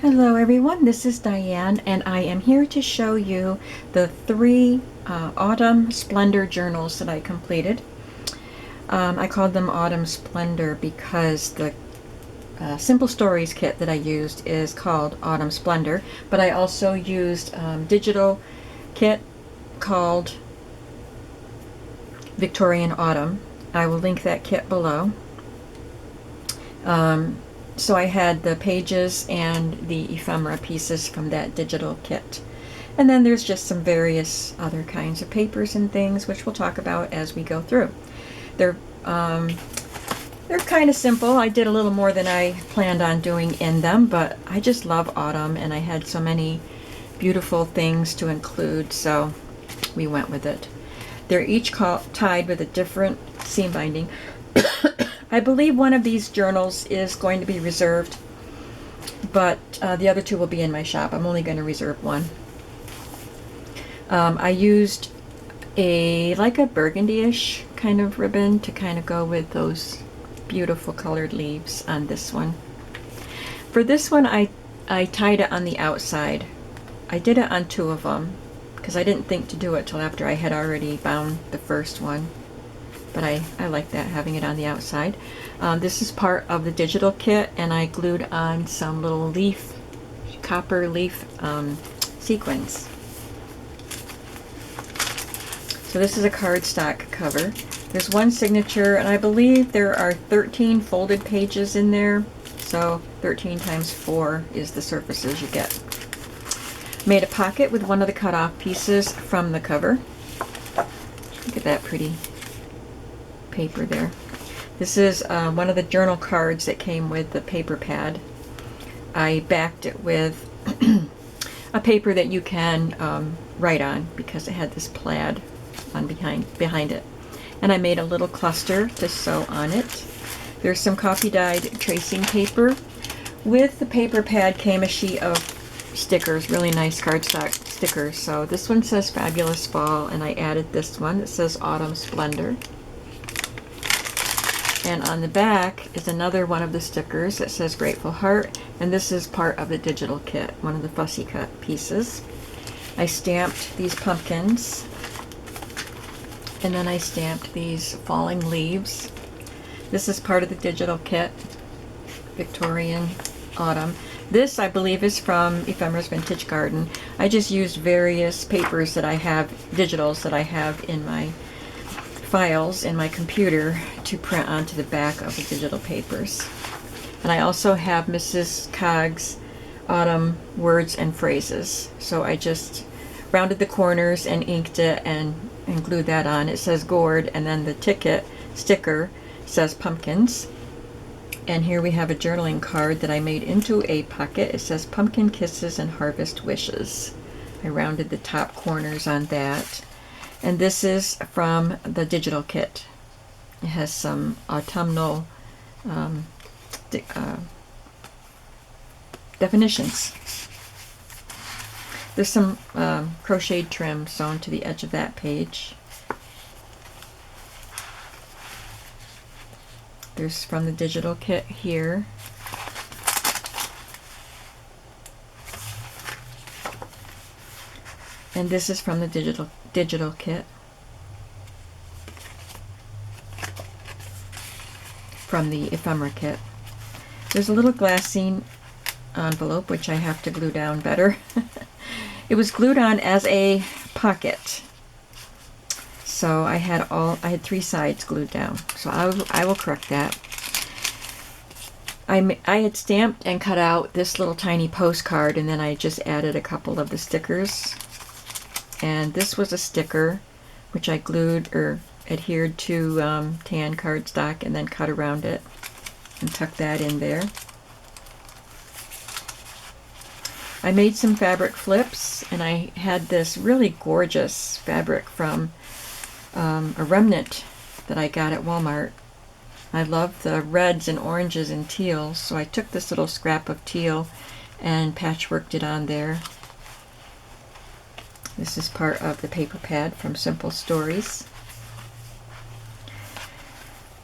Hello everyone, this is Diane and I am here to show you the three Autumn Splendor journals that I completed. I called them Autumn Splendor because the Simple Stories kit that I used is called Autumn Splendor, but I also used digital kit called Victorian Autumn. I will link that kit below. So I had the pages and the ephemera pieces from that digital kit. And then there's just some various other kinds of papers and things which we'll talk about as we go through. They're kind of simple. I did a little more than I planned on doing in them, but I just love autumn and I had so many beautiful things to include, so we went with it. They're each tied with a different seam binding. I believe one of these journals is going to be reserved, but the other two will be in my shop. I'm only going to reserve one. I used like a burgundy-ish kind of ribbon to kind of go with those beautiful colored leaves on this one. For this one, I tied it on the outside. I did it on two of them because I didn't think to do it till after I had already bound the first one. But I like that, having it on the outside. This is part of the digital kit, and I glued on some little copper leaf sequins. So this is a cardstock cover. There's one signature, and I believe there are 13 folded pages in there. So 13 times 4 is the surfaces you get. Made a pocket with one of the cut off pieces from the cover. Look at that pretty paper there. This is one of the journal cards that came with the paper pad. I backed it with a paper that you can write on because it had this plaid on behind it. And I made a little cluster to sew on it. There's some coffee dyed tracing paper. With the paper pad came a sheet of stickers, really nice cardstock stickers. So this one says Fabulous Fall, and I added this one that says Autumn Splendor. And on the back is another one of the stickers that says Grateful Heart, and this is part of the digital kit, one of the fussy cut pieces. I stamped these pumpkins, and then I stamped these falling leaves. This is part of the digital kit, Victorian Autumn. This, I believe, is from Ephemera's Vintage Garden. I just used various papers that I have, digitals that I have in my files in my computer to print onto the back of the digital papers. And I also have Mrs. Cog's Autumn Words and Phrases. So I just rounded the corners and inked it and glued that on. It says gourd, and then the ticket sticker says pumpkins. And here we have a journaling card that I made into a pocket. It says Pumpkin Kisses and Harvest Wishes. I rounded the top corners on that. And this is from the digital kit. It has some autumnal definitions. There's some crocheted trim sewn to the edge of that page. There's from the digital kit here. And this is from the digital kit. From the ephemera kit. There's a little glassine envelope which I have to glue down better. It was glued on as a pocket. So I had 3 sides glued down. So I will correct that. I had stamped and cut out this little tiny postcard, and then I just added a couple of the stickers. And this was a sticker which I glued or adhered to tan cardstock and then cut around it and tucked that in there. I made some fabric flips, and I had this really gorgeous fabric from a remnant that I got at Walmart. I love the reds and oranges and teals, so I took this little scrap of teal and patchworked it on there. This is part of the paper pad from Simple Stories.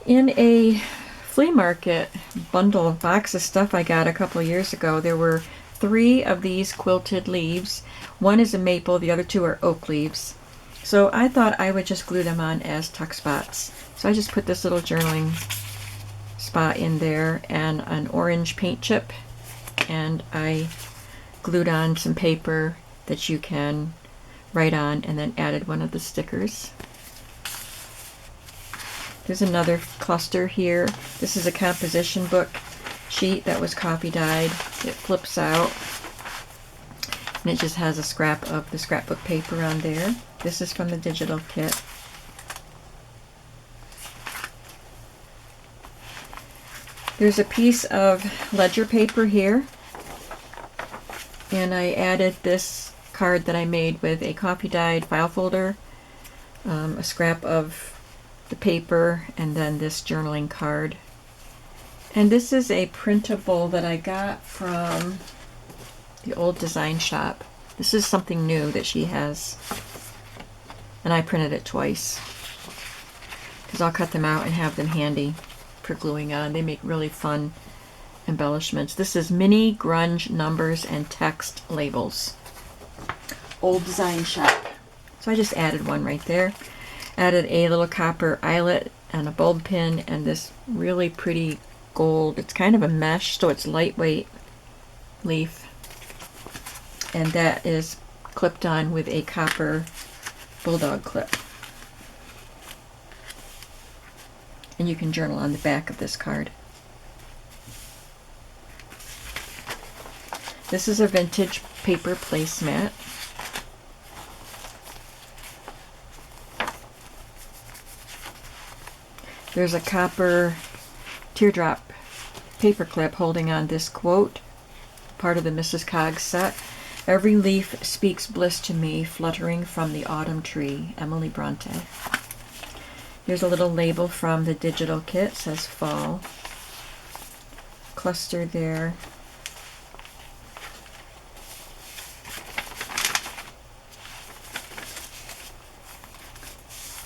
In a flea market bundle box of stuff I got a couple years ago, there were 3 of these quilted leaves. One is a maple, the other 2 are oak leaves. So I thought I would just glue them on as tuck spots. So I just put this little journaling spot in there and an orange paint chip, and I glued on some paper that you can write on, and then added one of the stickers. There's another cluster here. This is a composition book sheet that was copy dyed. It flips out, and it just has a scrap of the scrapbook paper on there. This is from the digital kit. There's a piece of ledger paper here, and I added this card that I made with a copy dyed file folder, a scrap of the paper, and then this journaling card. And this is a printable that I got from the old design shop. This is something new that she has, and I printed it twice because I'll cut them out and have them handy for gluing on. They make really fun embellishments. This is mini grunge numbers and text labels. Old design shop. So I just added one right there. Added a little copper eyelet and a bulb pin and this really pretty gold. It's kind of a mesh, so it's lightweight leaf. And that is clipped on with a copper bulldog clip. And you can journal on the back of this card. This is a vintage paper placemat. There's a copper teardrop paper clip holding on this quote, part of the Mrs. Coggs set. Every leaf speaks bliss to me, fluttering from the autumn tree. Emily Bronte. Here's a little label from the digital kit. It says fall. Cluster there.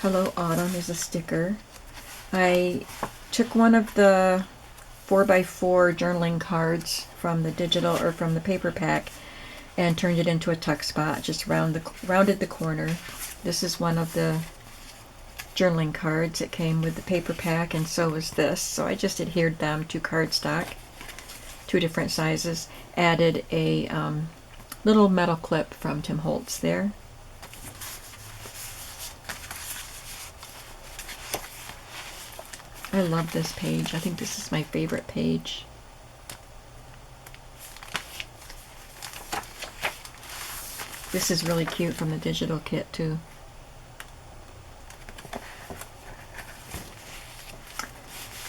Hello Autumn is a sticker. I took one of the 4x4 journaling cards from the digital or from the paper pack and turned it into a tuck spot, just rounded the corner. This is one of the journaling cards. It came with the paper pack, and so was this. So I just adhered them to cardstock, 2 different sizes. Added a little metal clip from Tim Holtz there. I love this page. I think this is my favorite page. This is really cute from the digital kit too.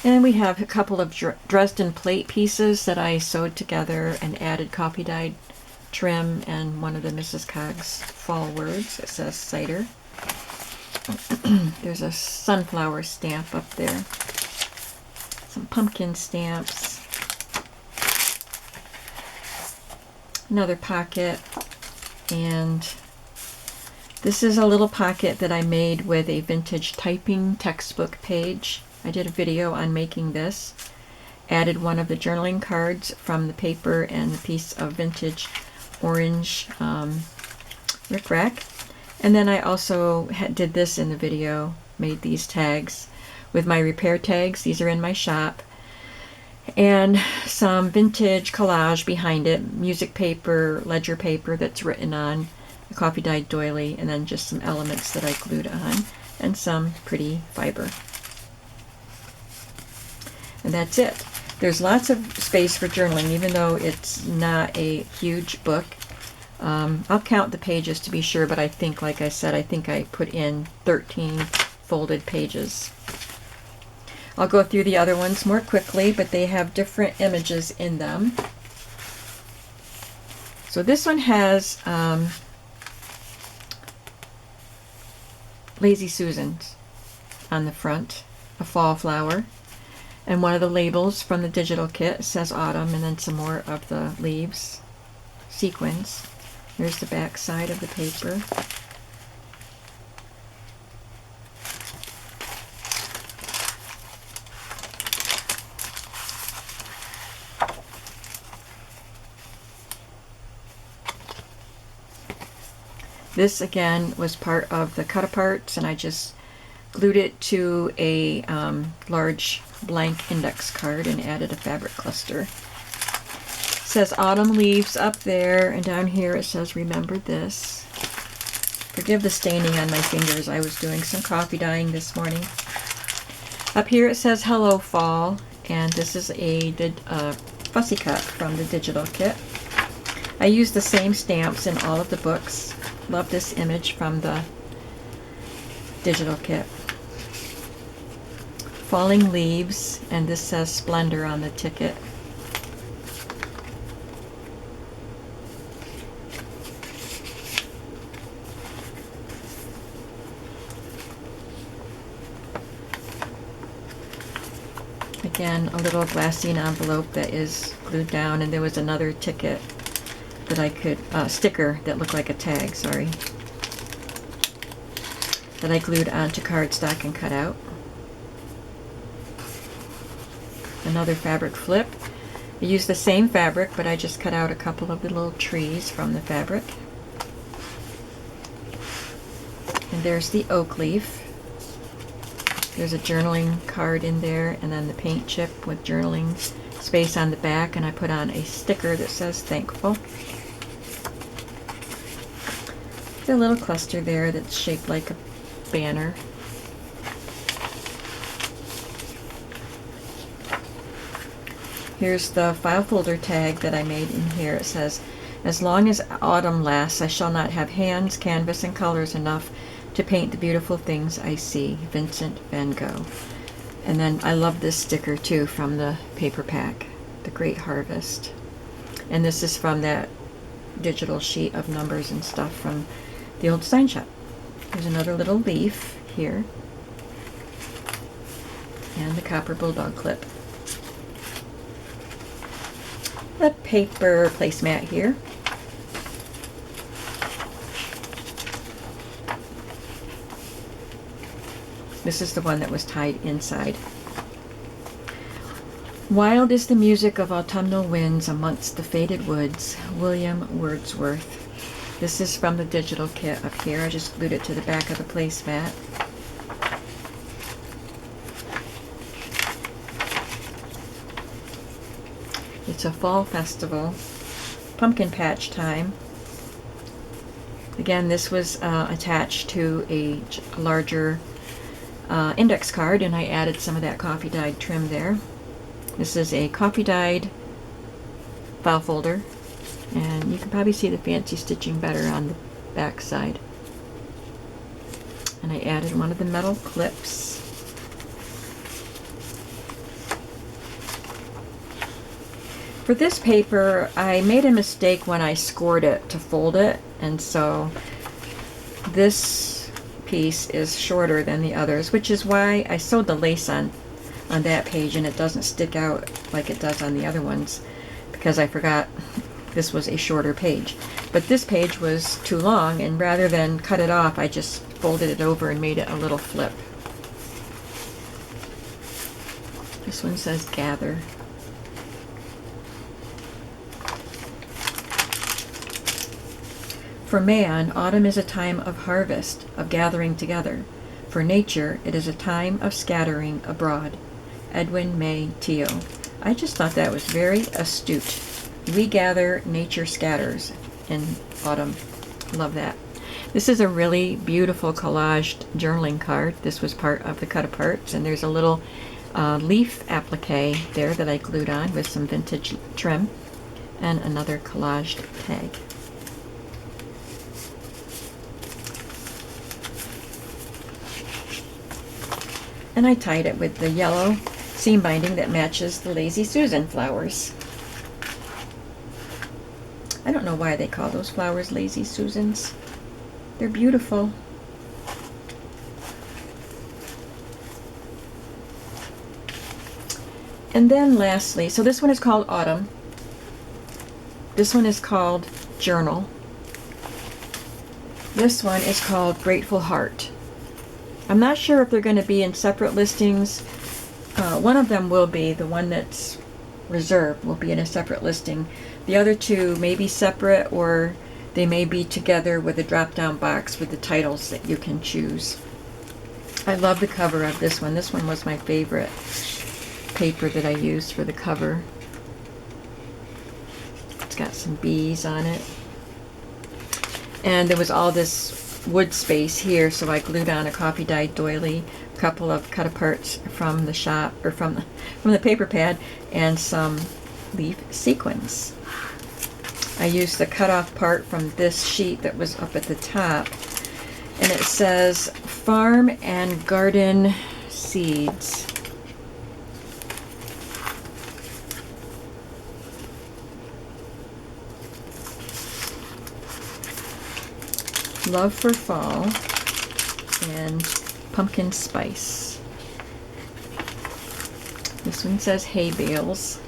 And we have a couple of Dresden plate pieces that I sewed together and added copy dyed trim and one of the Mrs. Coggs fall words. It says cider. There's a sunflower stamp up there. Some pumpkin stamps. Another pocket. And this is a little pocket that I made with a vintage typing textbook page. I did a video on making this. Added one of the journaling cards from the paper and a piece of vintage orange rickrack. And then I also did this in the video, made these tags with my repair tags. These are in my shop. And some vintage collage behind it, music paper, ledger paper that's written on, a copy dyed doily, and then just some elements that I glued on, and some pretty fiber. And that's it. There's lots of space for journaling, even though it's not a huge book. I'll count the pages to be sure, but I think, like I said, I think I put in 13 folded pages. I'll go through the other ones more quickly, but they have different images in them. So this one has Lazy Susans on the front, a fall flower, and one of the labels from the digital kit says autumn, and then some more of the leaves, sequins. There's the back side of the paper. This again was part of the cut aparts, and I just glued it to a large blank index card and added a fabric cluster. It says autumn leaves up there, and down here it says remember this. Forgive the staining on my fingers. I was doing some coffee dyeing this morning. Up here it says hello fall, and this is a fussy cut from the digital kit. I use the same stamps in all of the books. Love this image from the digital kit. Falling leaves, and this says Splendor on the ticket. Again, a little glassine envelope that is glued down, and there was another ticket that I could, sticker that looked like a tag, sorry, that I glued onto cardstock and cut out. Another fabric flip. I used the same fabric, but I just cut out a couple of the little trees from the fabric. And there's the oak leaf. There's a journaling card in there, and then the paint chip with journaling space on the back, and I put on a sticker that says thankful. There's a little cluster there that's shaped like a banner. Here's the file folder tag that I made in here. It says, as long as autumn lasts, I shall not have hands, canvas, and colors enough to paint the beautiful things I see. Vincent van Gogh. And then I love this sticker too from the paper pack, The Great Harvest. And this is from that digital sheet of numbers and stuff from the old sign shop. There's another little leaf here. And the copper bulldog clip. The paper placemat here. This is the one that was tied inside. Wild is the music of autumnal winds amongst the faded woods. William Wordsworth. This is from the digital kit up here. I just glued it to the back of the placemat. It's a fall festival. Pumpkin patch time. Again, this was attached to a larger index card, and I added some of that coffee dyed trim there. This is a coffee dyed file folder, and you can probably see the fancy stitching better on the back side. And I added one of the metal clips. For this paper, I made a mistake when I scored it to fold it, and so this piece is shorter than the others, which is why I sewed the lace on that page, and it doesn't stick out like it does on the other ones, because I forgot this was a shorter page. But this page was too long, and rather than cut it off, I just folded it over and made it a little flip. This one says gather. For man, autumn is a time of harvest, of gathering together. For nature, it is a time of scattering abroad. Edwin May Teal. I just thought that was very astute. We gather, nature scatters in autumn. Love that. This is a really beautiful collaged journaling card. This was part of the cut aparts, and there's a little leaf applique there that I glued on with some vintage trim, and another collaged tag. And I tied it with the yellow seam binding that matches the Lazy Susan flowers. I don't know why they call those flowers Lazy Susans. They're beautiful. And then lastly, so this one is called Autumn. This one is called Journal. This one is called Grateful Heart. I'm not sure if they're going to be in separate listings. One of them will be, the one that's reserved will be in a separate listing. The other two may be separate, or They may be together with a drop-down box with the titles that you can choose. I love the cover of this one. This one was my favorite paper that I used for the cover. It's got some bees on it. And there was all this wood space here, so I glued on a coffee dyed doily, a couple of cut aparts from the shop, or from the paper pad, and some leaf sequins. I used the cut off part from this sheet that was up at the top, and it says Farm and Garden Seeds. Love for Fall and Pumpkin Spice. This one says Hay Bales.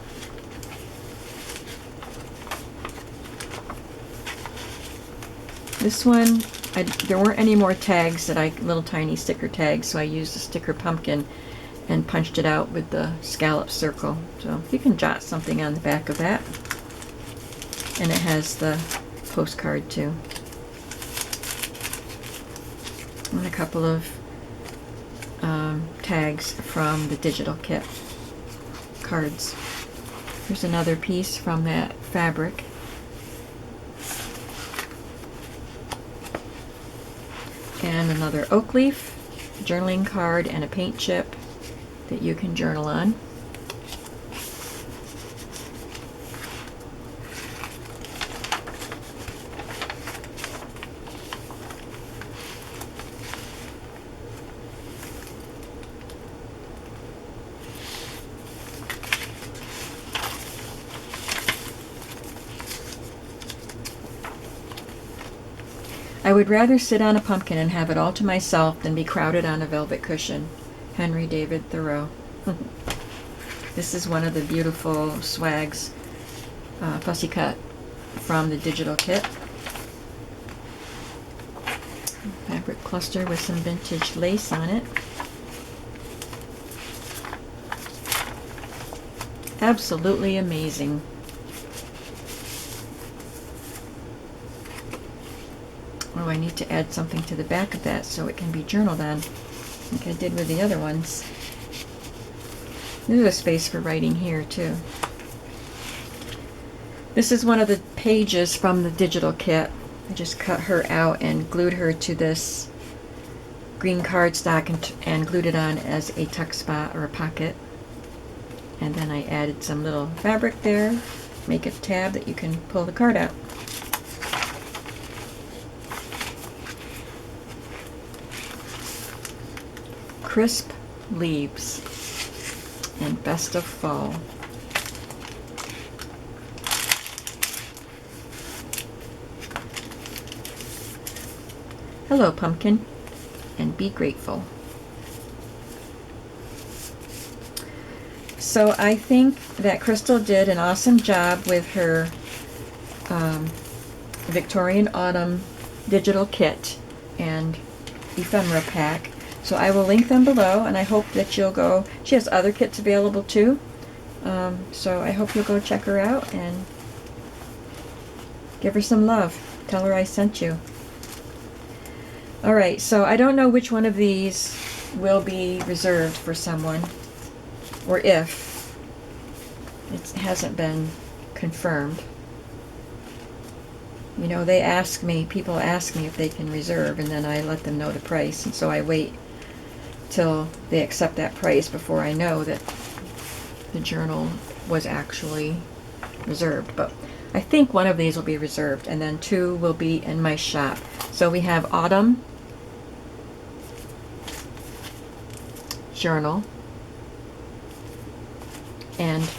This one, there weren't any more tags little tiny sticker tags, so I used a sticker pumpkin and punched it out with the scallop circle. So you can jot something on the back of that. And it has the postcard too. And a couple of tags from the digital kit cards. Here's another piece from that fabric. And another oak leaf, journaling card, and a paint chip that you can journal on. I would rather sit on a pumpkin and have it all to myself than be crowded on a velvet cushion. Henry David Thoreau. This is one of the beautiful swags, fussy cut from the digital kit. Fabric cluster with some vintage lace on it. Absolutely amazing. Oh, I need to add something to the back of that so it can be journaled on, like I did with the other ones. There's a space for writing here too. This is one of the pages from the digital kit. I just cut her out and glued her to this green cardstock and glued it on as a tuck spot or a pocket. And then I added some little fabric there, make a tab that you can pull the card out. Crisp Leaves and Best of Fall. Hello, pumpkin, and be grateful. So I think that Crystal did an awesome job with her Victorian Autumn digital kit and ephemera pack. So I will link them below, and I hope that you'll go. She has other kits available too, so I hope you'll go check her out and give her some love. Tell her I sent you. Alright, so I don't know which one of these will be reserved for someone, or if. It hasn't been confirmed. You know, people ask me if they can reserve, and then I let them know the price, and so I wait till they accept that price before I know that the journal was actually reserved. But I think one of these will be reserved, and then 2 will be in my shop. So we have Autumn Journal and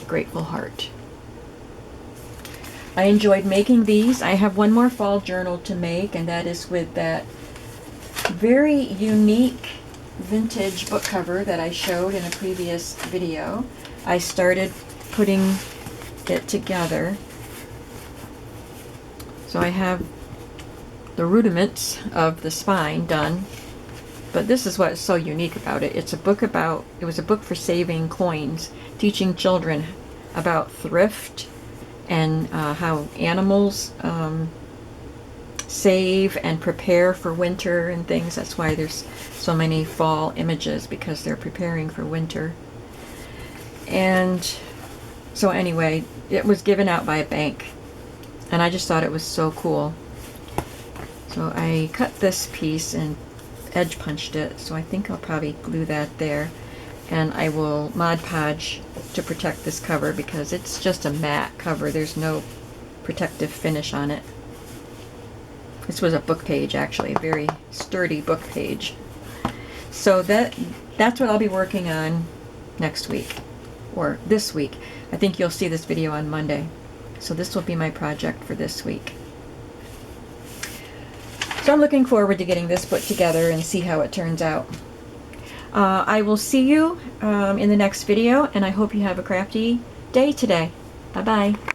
Grateful Heart. I enjoyed making these. I have one more fall journal to make, and that is with that very unique vintage book cover that I showed in a previous video. I started putting it together. So I have the rudiments of the spine done, but this is what's so unique about it. It was a book for saving coins, teaching children about thrift and how animals save and prepare for winter and things. That's why there's so many fall images, because they're preparing for winter. And so anyway, it was given out by a bank, and I just thought it was so cool. So I cut this piece and edge punched it, so I think I'll probably glue that there. And I will Mod Podge to protect this cover, because it's just a matte cover. There's no protective finish on it. This was a book page, actually, a very sturdy book page. So that's what I'll be working on next week, or this week. I think you'll see this video on Monday. So this will be my project for this week. So I'm looking forward to getting this put together and see how it turns out. I will see you in the next video, and I hope you have a crafty day today. Bye-bye.